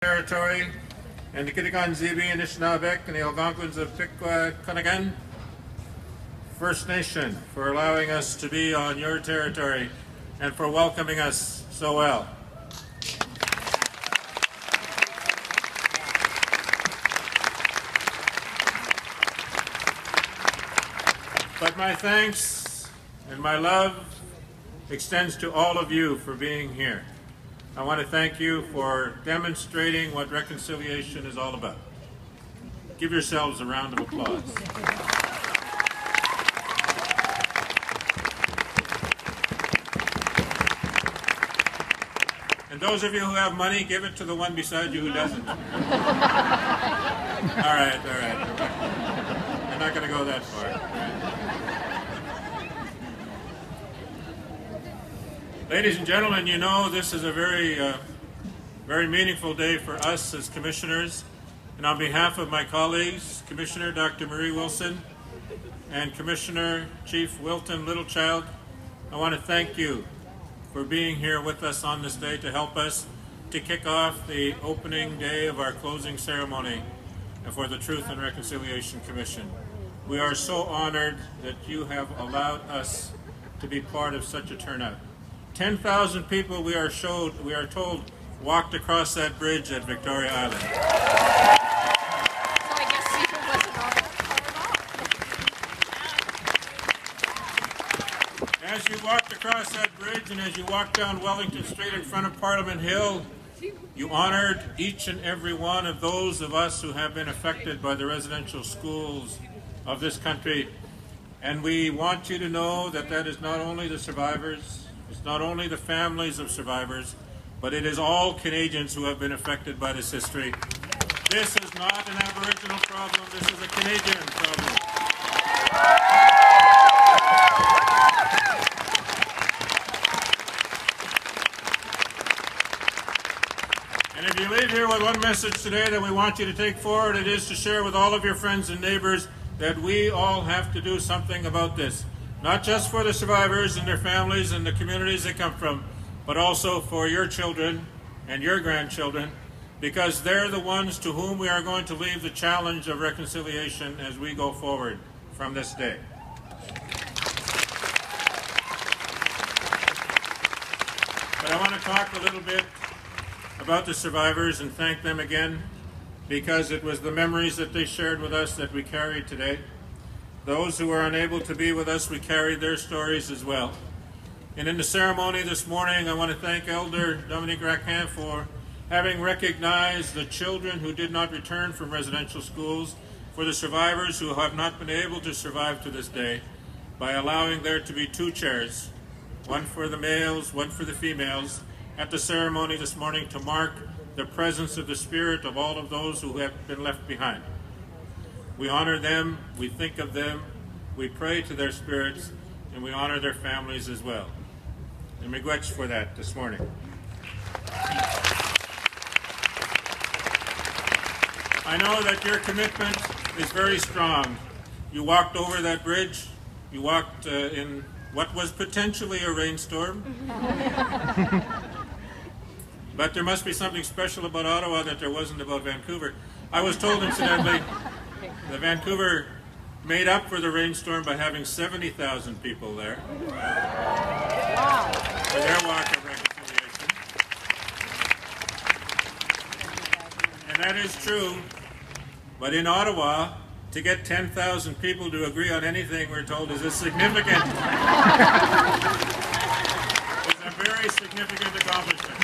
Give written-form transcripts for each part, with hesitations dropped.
Territory and the Kitigan Zibi and Anishinabek and the Algonquins of Pikwakanagan First Nation for allowing us to be on your territory and for welcoming us so well. But my thanks and my love extends to all of you for being here. I want to thank you for demonstrating what reconciliation is all about. Give yourselves a round of applause. And those of you who have money, give it to the one beside you who doesn't. All right. I'm not going to go that far. Ladies and gentlemen, you know this is a very meaningful day for us as commissioners. And on behalf of my colleagues, Commissioner Dr. Marie Wilson and Commissioner Chief Wilton Littlechild, I want to thank you for being here with us on this day to help us to kick off the opening day of our closing ceremony for the Truth and Reconciliation Commission. We are so honored that you have allowed us to be part of such a turnout. 10,000 people, we are told, walked across that bridge at Victoria Island. So I guess Cedar wasn't all that far at all. As you walked across that bridge and as you walked down Wellington Street in front of Parliament Hill, you honored each and every one of those of us who have been affected by the residential schools of this country. And we want you to know that that is not only the survivors, it's not only the families of survivors, but it is all Canadians who have been affected by this history. This is not an Aboriginal problem, this is a Canadian problem. And if you leave here with one message today that we want you to take forward, it is to share with all of your friends and neighbors that we all have to do something about this. Not just for the survivors and their families and the communities they come from, but also for your children and your grandchildren, because they're the ones to whom we are going to leave the challenge of reconciliation as we go forward from this day. But I want to talk a little bit about the survivors and thank them again, because it was the memories that they shared with us that we carried today. Those who were unable to be with us, we carried their stories as well. And in the ceremony this morning, I want to thank Elder Dominique Raquin for having recognized the children who did not return from residential schools, for the survivors who have not been able to survive to this day, by allowing there to be two chairs, one for the males, one for the females, at the ceremony this morning to mark the presence of the spirit of all of those who have been left behind. We honor them, we think of them, we pray to their spirits, and we honor their families as well. And miigwech for that this morning. I know that your commitment is very strong. You walked over that bridge, you walked in what was potentially a rainstorm. But there must be something special about Ottawa that there wasn't about Vancouver. I was told, incidentally, that Vancouver made up for the rainstorm by having 70,000 people there. Wow. For their walk of reconciliation. And that is true. But in Ottawa, to get 10,000 people to agree on anything, we're told, is a significant, is a very significant accomplishment.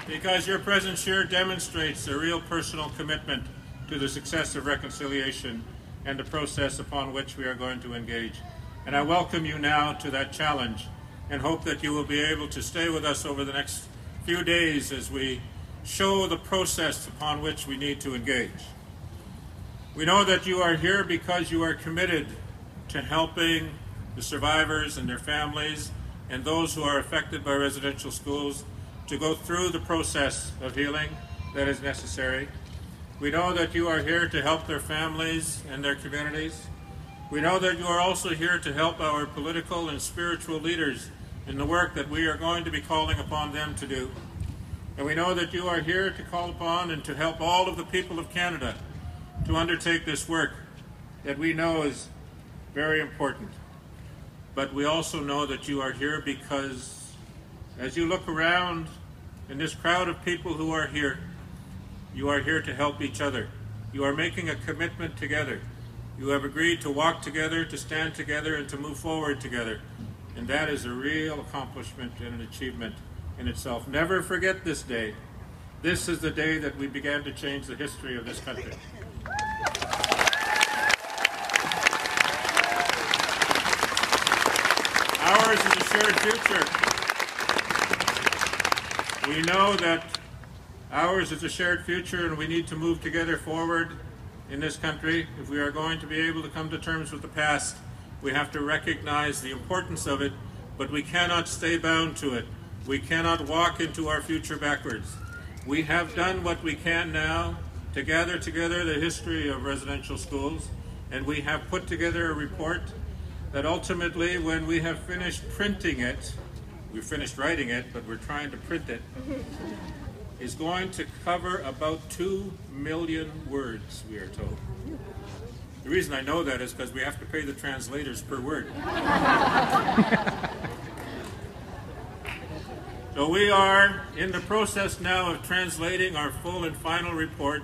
Because your presence here demonstrates a real personal commitment to the success of reconciliation and the process upon which we are going to engage. And I welcome you now to that challenge and hope that you will be able to stay with us over the next few days as we show the process upon which we need to engage. We know that you are here because you are committed to helping the survivors and their families and those who are affected by residential schools to go through the process of healing that is necessary. We know that you are here to help their families and their communities. We know that you are also here to help our political and spiritual leaders in the work that we are going to be calling upon them to do. And we know that you are here to call upon and to help all of the people of Canada to undertake this work that we know is very important. But we also know that you are here because as you look around in this crowd of people who are here, you are here to help each other. You are making a commitment together. You have agreed to walk together, to stand together, and to move forward together. And that is a real accomplishment and an achievement in itself. Never forget this day. This is the day that we began to change the history of this country. Ours is a shared future. We know that ours is a shared future, and we need to move together forward in this country. If we are going to be able to come to terms with the past, we have to recognize the importance of it, but we cannot stay bound to it. We cannot walk into our future backwards. We have done what we can now to gather together the history of residential schools, and we have put together a report that ultimately, when we have finished printing it, we finished writing it, but we're trying to print it, is going to cover about 2 million words, we are told. The reason I know that is because we have to pay the translators per word. So we are in the process now of translating our full and final report,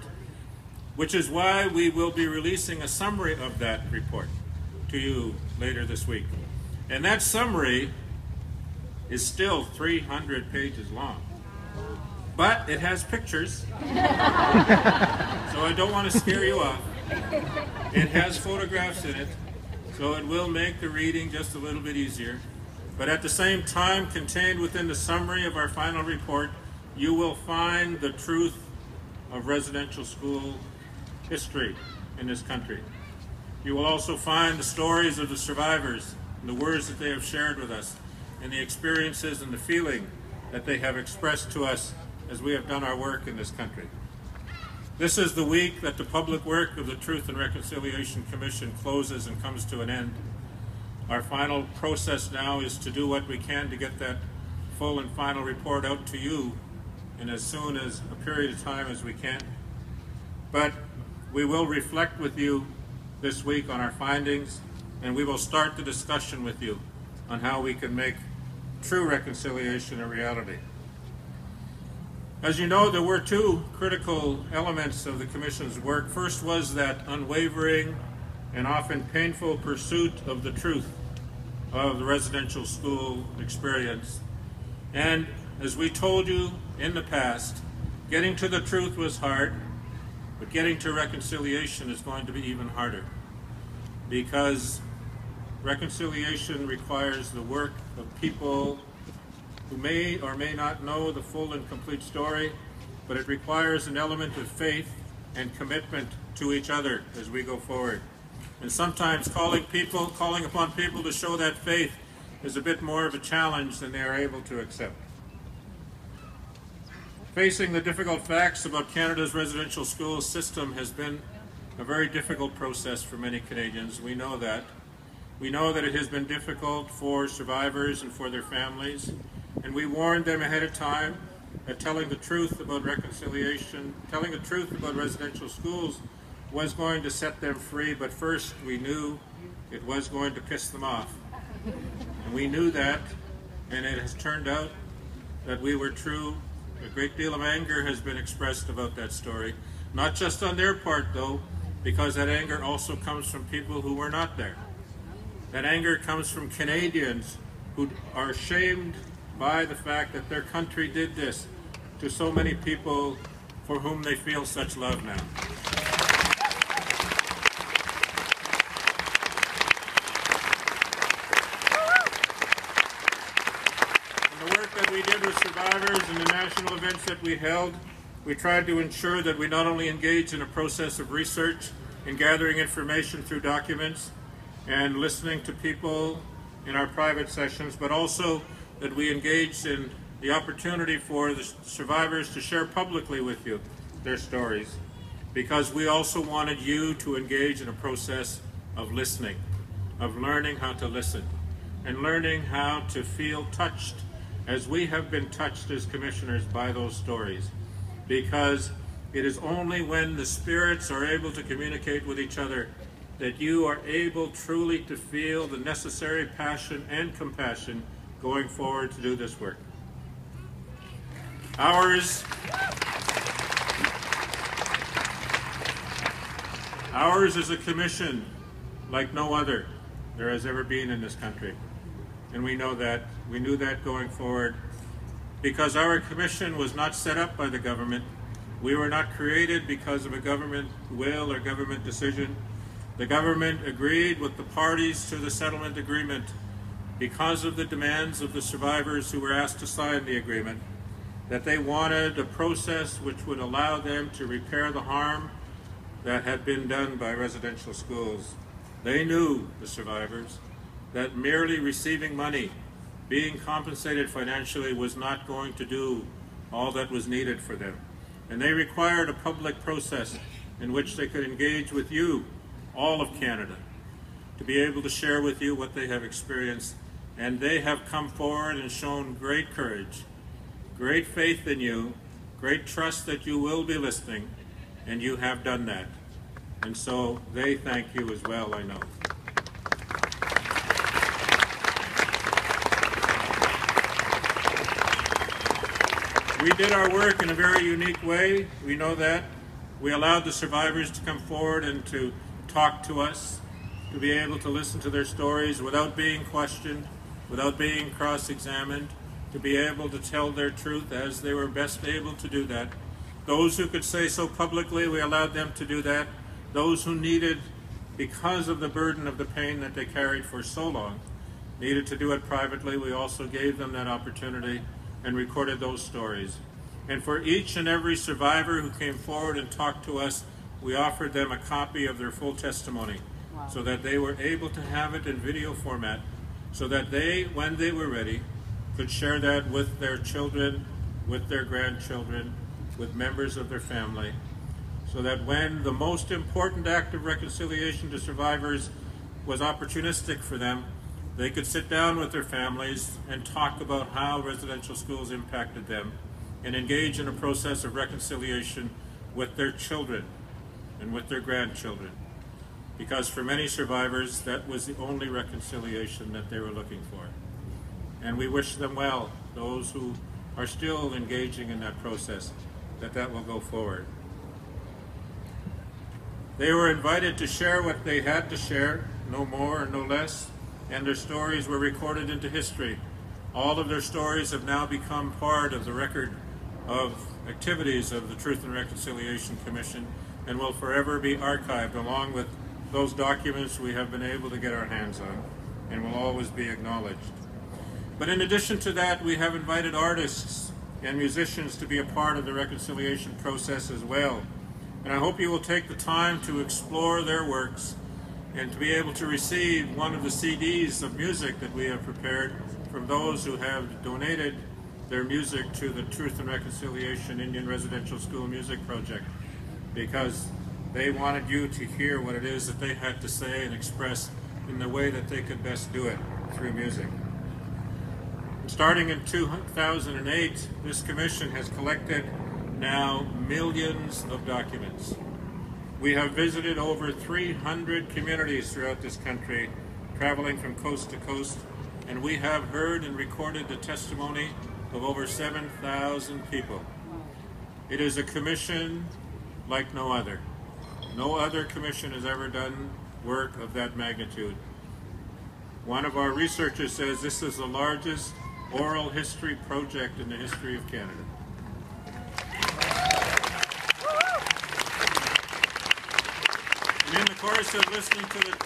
which is why we will be releasing a summary of that report to you later this week. And that summary is still 300 pages long. But it has pictures, so I don't want to scare you off. It has photographs in it, so it will make the reading just a little bit easier. But at the same time, contained within the summary of our final report, you will find the truth of residential school history in this country. You will also find the stories of the survivors, and the words that they have shared with us, and the experiences and the feeling that they have expressed to us as we have done our work in this country. This is the week that the public work of the Truth and Reconciliation Commission closes and comes to an end. Our final process now is to do what we can to get that full and final report out to you in as soon as a period of time as we can. But we will reflect with you this week on our findings, and we will start the discussion with you on how we can make true reconciliation a reality. As you know, there were 2 critical elements of the Commission's work. First was that unwavering and often painful pursuit of the truth of the residential school experience. And as we told you in the past, getting to the truth was hard, but getting to reconciliation is going to be even harder, because reconciliation requires the work of people who may or may not know the full and complete story, but it requires an element of faith and commitment to each other as we go forward. And sometimes calling upon people to show that faith is a bit more of a challenge than they are able to accept. Facing the difficult facts about Canada's residential school system has been a very difficult process for many Canadians. We know that. We know that it has been difficult for survivors and for their families, and we warned them ahead of time that telling the truth about reconciliation, telling the truth about residential schools was going to set them free, but first we knew it was going to piss them off. And we knew that, and it has turned out that we were true. A great deal of anger has been expressed about that story, not just on their part though, because that anger also comes from people who were not there. That anger comes from Canadians who are ashamed by the fact that their country did this to so many people for whom they feel such love now. And the work that we did with survivors and the national events that we held, we tried to ensure that we not only engage in a process of research and gathering information through documents and listening to people in our private sessions, but also that we engaged in the opportunity for the survivors to share publicly with you their stories, because we also wanted you to engage in a process of listening, of learning how to listen, and learning how to feel touched as we have been touched as commissioners by those stories. Because it is only when the spirits are able to communicate with each other that you are able truly to feel the necessary passion and compassion going forward to do this work. Ours is a commission like no other there has ever been in this country. And we know that. We knew that going forward because our commission was not set up by the government. We were not created because of a government will or government decision. The government agreed with the parties to the settlement agreement because of the demands of the survivors who were asked to sign the agreement, that they wanted a process which would allow them to repair the harm that had been done by residential schools. They knew, the survivors, that merely receiving money, being compensated financially, was not going to do all that was needed for them. And they required a public process in which they could engage with you, all of Canada, to be able to share with you what they have experienced. And they have come forward and shown great courage, great faith in you, great trust that you will be listening, and you have done that. And so they thank you as well, I know. We did our work in a very unique way. We know that. We allowed the survivors to come forward and to talk to us, to be able to listen to their stories without being questioned, without being cross-examined, to be able to tell their truth as they were best able to do that. Those who could say so publicly, we allowed them to do that. Those who needed, because of the burden of the pain that they carried for so long, needed to do it privately, we also gave them that opportunity and recorded those stories. And for each and every survivor who came forward and talked to us, we offered them a copy of their full testimony. Wow. So that they were able to have it in video format, so that they, when they were ready, could share that with their children, with their grandchildren, with members of their family, so that when the most important act of reconciliation to survivors was opportunistic for them, they could sit down with their families and talk about how residential schools impacted them and engage in a process of reconciliation with their children and with their grandchildren. Because for many survivors, that was the only reconciliation that they were looking for. And we wish them well, those who are still engaging in that process, that will go forward. They were invited to share what they had to share, no more and no less, and their stories were recorded into history. All of their stories have now become part of the record of activities of the Truth and Reconciliation Commission and will forever be archived along with those documents we have been able to get our hands on and will always be acknowledged. But in addition to that, we have invited artists and musicians to be a part of the reconciliation process as well. And I hope you will take the time to explore their works and to be able to receive one of the CDs of music that we have prepared from those who have donated their music to the Truth and Reconciliation Indian Residential School Music Project, because they wanted you to hear what it is that they had to say and express in the way that they could best do it, through music. Starting in 2008, this commission has collected now millions of documents. We have visited over 300 communities throughout this country, traveling from coast to coast, and we have heard and recorded the testimony of over 7,000 people. It is a commission like no other. No other commission has ever done work of that magnitude. One of our researchers says this is the largest oral history project in the history of Canada. And in the course of listening to the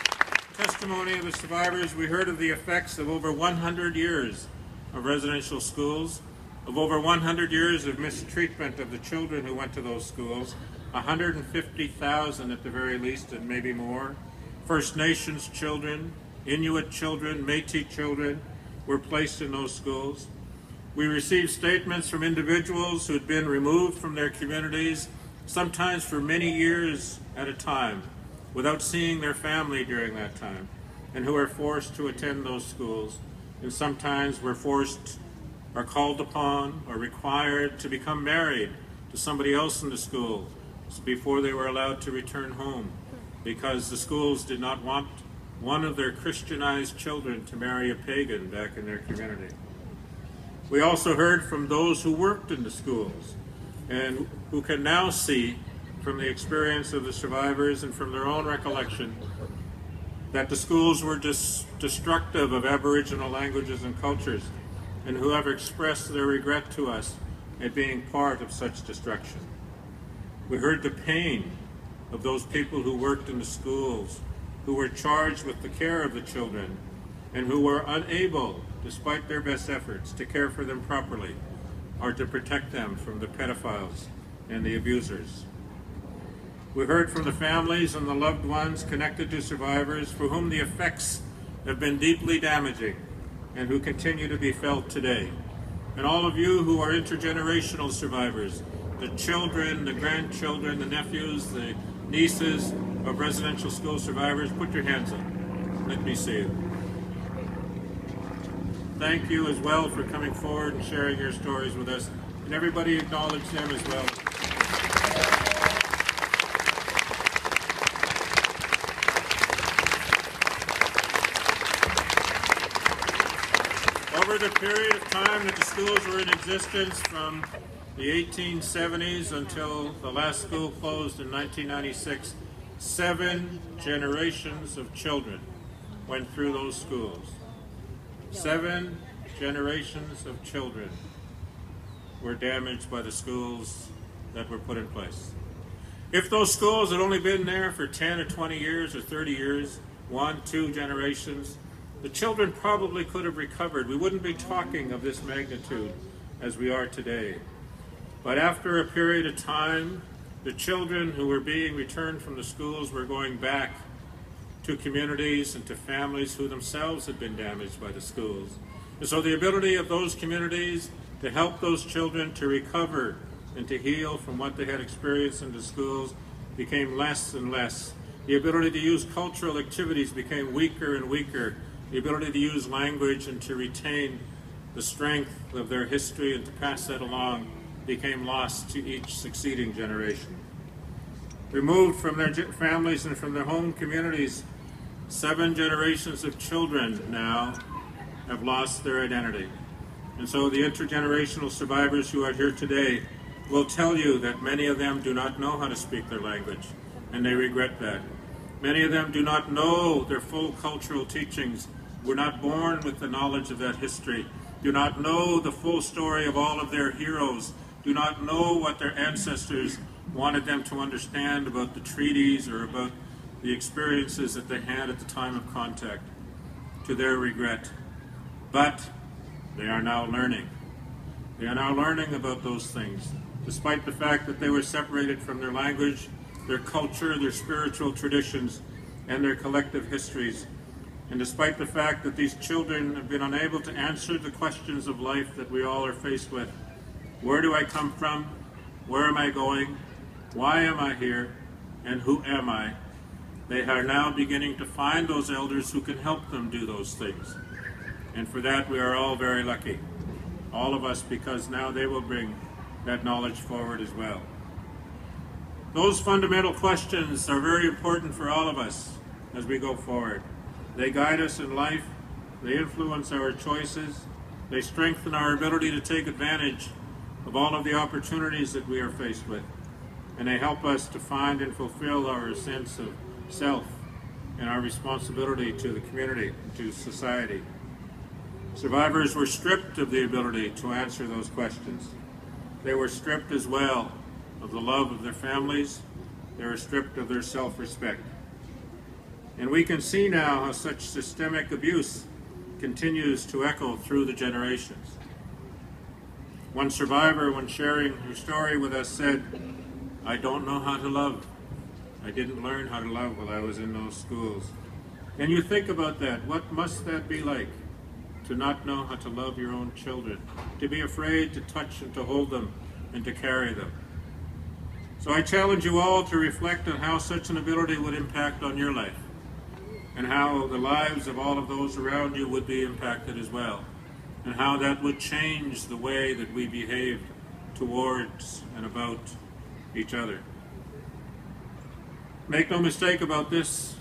testimony of the survivors, we heard of the effects of over 100 years of residential schools, of over 100 years of mistreatment of the children who went to those schools, 150,000 at the very least, and maybe more. First Nations children, Inuit children, Métis children were placed in those schools. We received statements from individuals who had been removed from their communities, sometimes for many years at a time, without seeing their family during that time. and who are forced to attend those schools, and sometimes were forced or called upon or required to become married to somebody else in the school before they were allowed to return home, because the schools did not want one of their Christianized children to marry a pagan back in their community. We also heard from those who worked in the schools and who can now see from the experience of the survivors and from their own recollection that the schools were destructive of Aboriginal languages and cultures, and who have expressed their regret to us at being part of such destruction. We heard the pain of those people who worked in the schools, who were charged with the care of the children, and who were unable, despite their best efforts, to care for them properly or to protect them from the pedophiles and the abusers. We heard from the families and the loved ones connected to survivors for whom the effects have been deeply damaging and who continue to be felt today. And all of you who are intergenerational survivors, the children, the grandchildren, the nephews, the nieces of residential school survivors, put your hands up. Let me see you. Thank you as well for coming forward and sharing your stories with us. And everybody acknowledge them as well. Over the period of time that the schools were in existence, from the 1870s until the last school closed in 1996, 7 generations of children went through those schools. 7 generations of children were damaged by the schools that were put in place. If those schools had only been there for 10 or 20 years or 30 years, 1, 2 generations, the children probably could have recovered. We wouldn't be talking of this magnitude as we are today. But after a period of time, the children who were being returned from the schools were going back to communities and to families who themselves had been damaged by the schools. And so the ability of those communities to help those children to recover and to heal from what they had experienced in the schools became less and less. The ability to use cultural activities became weaker and weaker. The ability to use language and to retain the strength of their history and to pass that along became lost to each succeeding generation. Removed from their families and from their home communities, 7 generations of children now have lost their identity. And so the intergenerational survivors who are here today will tell you that many of them do not know how to speak their language, and they regret that. Many of them do not know their full cultural teachings, were not born with the knowledge of that history, do not know the full story of all of their heroes, do not know what their ancestors wanted them to understand about the treaties or about the experiences that they had at the time of contact, to their regret. But they are now learning. They are now learning about those things, despite the fact that they were separated from their language, their culture, their spiritual traditions, and their collective histories. And despite the fact that these children have been unable to answer the questions of life that we all are faced with. Where do I come from? Where am I going? Why am I here? And who am I? They are now beginning to find those elders who can help them do those things. And for that we are all very lucky. All of us, because now they will bring that knowledge forward as well. Those fundamental questions are very important for all of us as we go forward. They guide us in life, they influence our choices, they strengthen our ability to take advantage of all of the opportunities that we are faced with, and they help us to find and fulfill our sense of self and our responsibility to the community and to society. Survivors were stripped of the ability to answer those questions. They were stripped as well of the love of their families. They were stripped of their self-respect. And we can see now how such systemic abuse continues to echo through the generations. One survivor, when sharing her story with us, said, "I don't know how to love. I didn't learn how to love while I was in those schools." And you think about that. What must that be like, to not know how to love your own children, to be afraid to touch and to hold them and to carry them? So I challenge you all to reflect on how such an ability would impact on your life. and how the lives of all of those around you would be impacted as well, and how that would change the way that we behave towards and about each other. Make no mistake about this,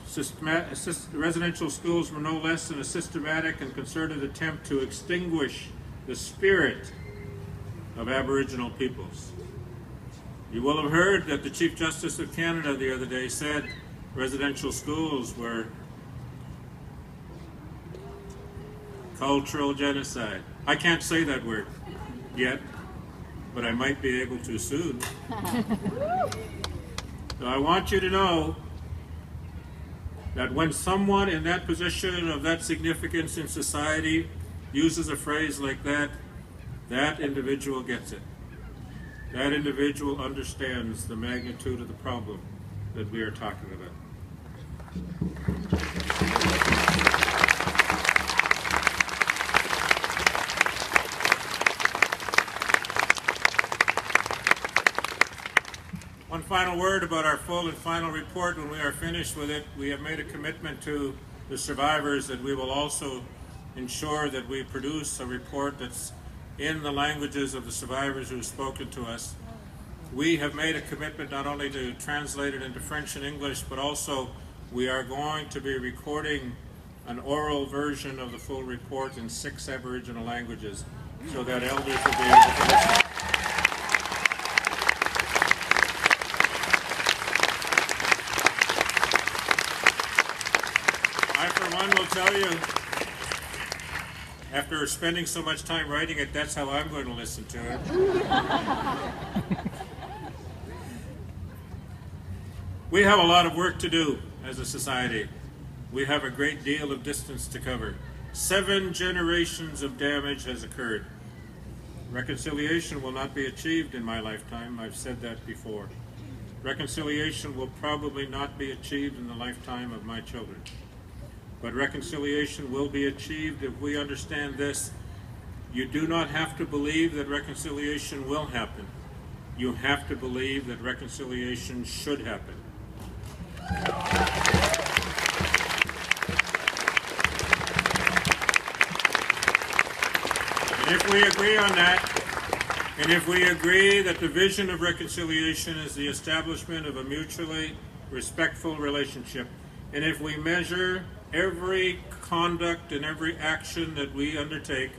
residential schools were no less than a systematic and concerted attempt to extinguish the spirit of Aboriginal peoples. You will have heard that the Chief Justice of Canada the other day said residential schools were cultural genocide. I can't say that word yet, but I might be able to soon. So I want you to know that when someone in that position of that significance in society uses a phrase like that, that individual gets it. That individual understands the magnitude of the problem that we are talking about. One final word about our full and final report. When we are finished with it, we have made a commitment to the survivors that we will also ensure that we produce a report that's in the languages of the survivors who have spoken to us. We have made a commitment not only to translate it into French and English, but also we are going to be recording an oral version of the full report in 6 Aboriginal languages so that elders will be able to listen. I, for one, will tell you, after spending so much time writing it, that's how I'm going to listen to it. We have a lot of work to do as a society. We have a great deal of distance to cover. 7 generations of damage has occurred. Reconciliation will not be achieved in my lifetime. I've said that before. Reconciliation will probably not be achieved in the lifetime of my children. But reconciliation will be achieved if we understand this. You do not have to believe that reconciliation will happen. You have to believe that reconciliation should happen. And if we agree on that, and if we agree that the vision of reconciliation is the establishment of a mutually respectful relationship, and if we measure every conduct and every action that we undertake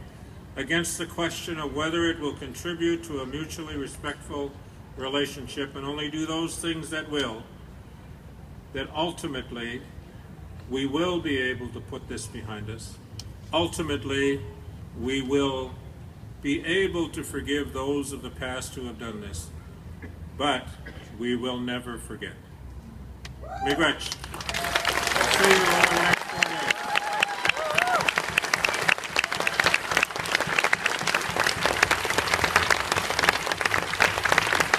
against the question of whether it will contribute to a mutually respectful relationship, and only do those things that will, that ultimately we will be able to put this behind us. Ultimately, we will be able to forgive those of the past who have done this, but we will never forget. Miigwech. See you all next